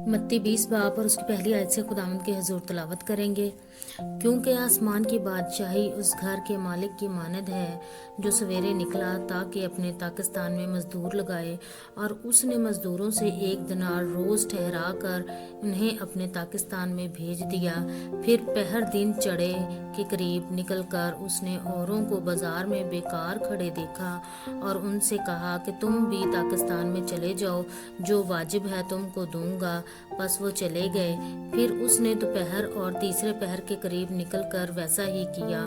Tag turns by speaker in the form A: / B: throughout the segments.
A: मत्ती 20 बाब और उसकी पहली आयत से खुदावंद के हजूर तलावत करेंगे। क्योंकि आसमान की बादशाही उस घर के मालिक की मानद है जो सवेरे निकला ताकि अपने ताकिस्तान में मजदूर लगाए, और उसने मजदूरों से 1 दिनार रोज ठहरा कर उन्हें अपने ताकिस्तान में भेज दिया। फिर पहर दिन चढ़े के करीब निकलकर उसने औरों को बाजार में बेकार खड़े देखा और उनसे कहा कि तुम भी ताकिस्तान में चले जाओ, जो वाजिब है तुमको दूंगा। बस वो चले गए। फिर उसने दोपहर और तीसरे पहर के करीब निकलकर वैसा ही किया,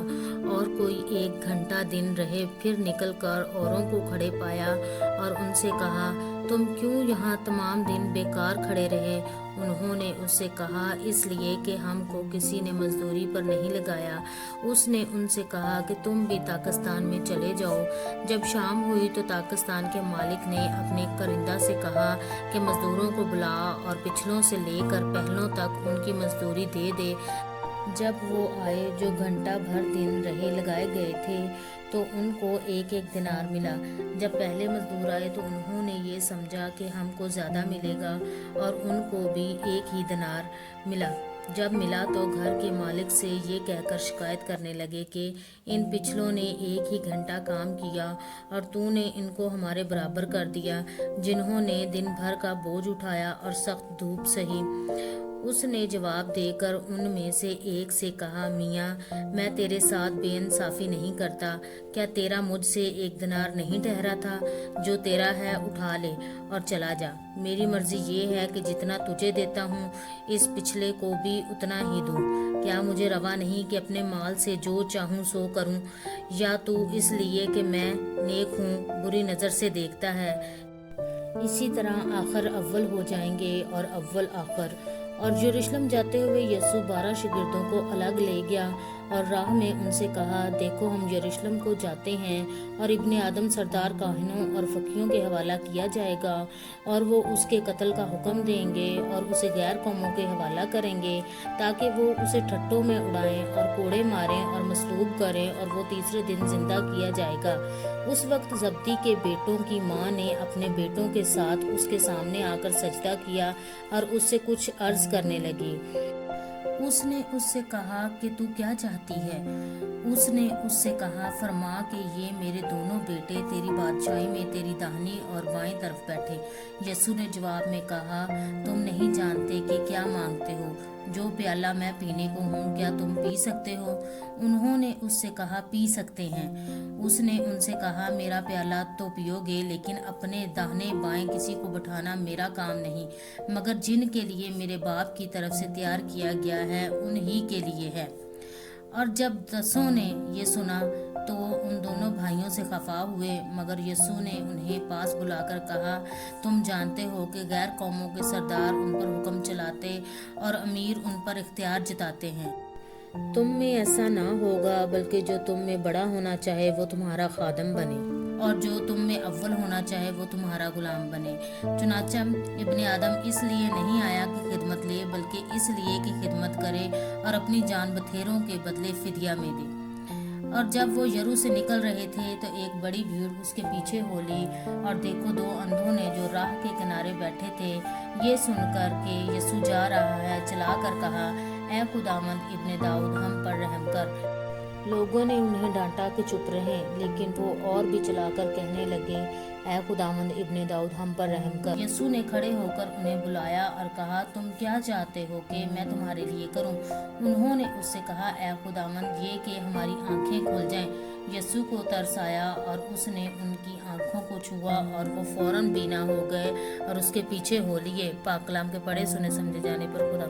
A: और कोई 1 घंटा दिन रहे। फिर निकलकर औरों को खड़े पाया और उनसे कहा, तुम क्यों यहाँ तमाम दिन बेकार खड़े रहे? उन्होंने उससे कहा, इसलिए कि हमको किसी ने मजदूरी पर नहीं लगाया। उसने उनसे कहा कि तुम भी ताकिस्तान में चले जाओ। जब शाम हुई तो ताकिस्तान के मालिक ने अपने करिंदा से कहा कि मजदूरों को बुला और पिछलों से लेकर पहलों तक उनकी मजदूरी दे दे। जब वो आए जो घंटा भर दिन रहे लगाए गए थे तो उनको 1-1 दिनार मिला। जब पहले मजदूर आए तो उन्होंने ये समझा कि हमको ज़्यादा मिलेगा, और उनको भी 1 ही दिनार मिला। जब मिला तो घर के मालिक से ये कहकर शिकायत करने लगे कि इन पिछलों ने 1 ही घंटा काम किया और तूने इनको हमारे बराबर कर दिया, जिन्होंने दिन भर का बोझ उठाया और सख्त धूप सही। उसने जवाब देकर उनमें से एक से कहा, मियाँ, मैं तेरे साथ बेइंसाफी नहीं करता। क्या तेरा मुझसे 1 दिनार नहीं ठहरा था? जो तेरा है उठा ले और चला जा। मेरी मर्जी ये है कि जितना तुझे देता हूँ इस पिछले को भी उतना ही दूँ। क्या मुझे रवा नहीं कि अपने माल से जो चाहूँ सो करूँ? या तू इसलिए कि मैं नेक हूँ बुरी नज़र से देखता है? इसी तरह आखिर अव्वल हो जाएंगे और अव्वल आखिर। और यरूशलेम जाते हुए यीशु 12 शागिर्दों को अलग ले गया और राह में उनसे कहा, देखो हम यरूशलेम को जाते हैं और इब्ने आदम सरदार काहिनों और फकीहों के हवाला किया जाएगा, और वो उसके कत्ल का हुक्म देंगे और उसे गैर कौमों के हवाला करेंगे ताकि वो उसे ठट्टों में उड़ाएं और कोड़े मारें और मसलूब करें, और वो तीसरे दिन जिंदा किया जाएगा। उस वक्त जब्दी के बेटों की माँ ने अपने बेटों के साथ उसके सामने आकर सजदा किया और उससे कुछ अर्ज करने लगी। उसने उससे कहा कि तू क्या चाहती है? उसने उससे कहा, फरमा कि ये मेरे दोनों बेटे तेरी बादशाही में तेरी दाहिनी और बाएं तरफ बैठे। यीशु ने जवाब में कहा, तुम नहीं जानते कि क्या मांगते हो। जो प्याला मैं पीने को हूँ क्या तुम पी सकते हो? उन्होंने उससे कहा, पी सकते हैं। उसने उनसे कहा, मेरा प्याला तो पियोगे, लेकिन अपने दाहिने बाएं किसी को बैठाना मेरा काम नहीं, मगर जिन के लिए मेरे बाप की तरफ से तैयार किया गया है उन्हीं के लिए है। और जब 10 ने ये सुना तो उन दोनों भाइयों से खफा हुए, मगर यीशु ने उन्हें पास बुलाकर कहा, तुम जानते हो कि गैर कौमों के सरदार उन पर हुक्म चलाते और अमीर उन पर इख्तियार जताते हैं। तुम में ऐसा ना होगा, बल्कि जो तुम में बड़ा होना चाहे वो तुम्हारा खादम बने, और जो तुम में अव्वल होना चाहे वो तुम्हारा गुलाम बने। चुनांचे इब्ने आदम इसलिए नहीं आया कि खिदमत ले, बल्कि इसलिए कि खिदमत करे और अपनी जान बथेरों के बदले फिदिया में दे। और जब वो यरू से निकल रहे थे तो एक बड़ी भीड़ उसके पीछे हो ली, और देखो 2 अंधों ने जो राह के किनारे बैठे थे ये सुनकर कि यीशु जा रहा है, चलाकर कहा, ऐ खुदावंद इब्ने दाऊद हम पर रहम कर। लोगों ने उन्हें डांटा कि चुप रहें, लेकिन वो और भी चलाकर कहने लगे, ऐ खुदावंद इब्ने दाऊद हम पर रहम कर। यीशु ने खड़े होकर उन्हें बुलाया और कहा, तुम क्या चाहते हो कि मैं तुम्हारे लिए करूं? उन्होंने उससे कहा, ऐ खुदावंद ये कि हमारी आंखें खुल जाएं। यीशु को तरस आया और उसने उनकी आंखों को छुआ और वो फौरन बीना हो गए और उसके पीछे हो लिए। पाक कलाम के पढ़े सुने समझे जाने पर खुदा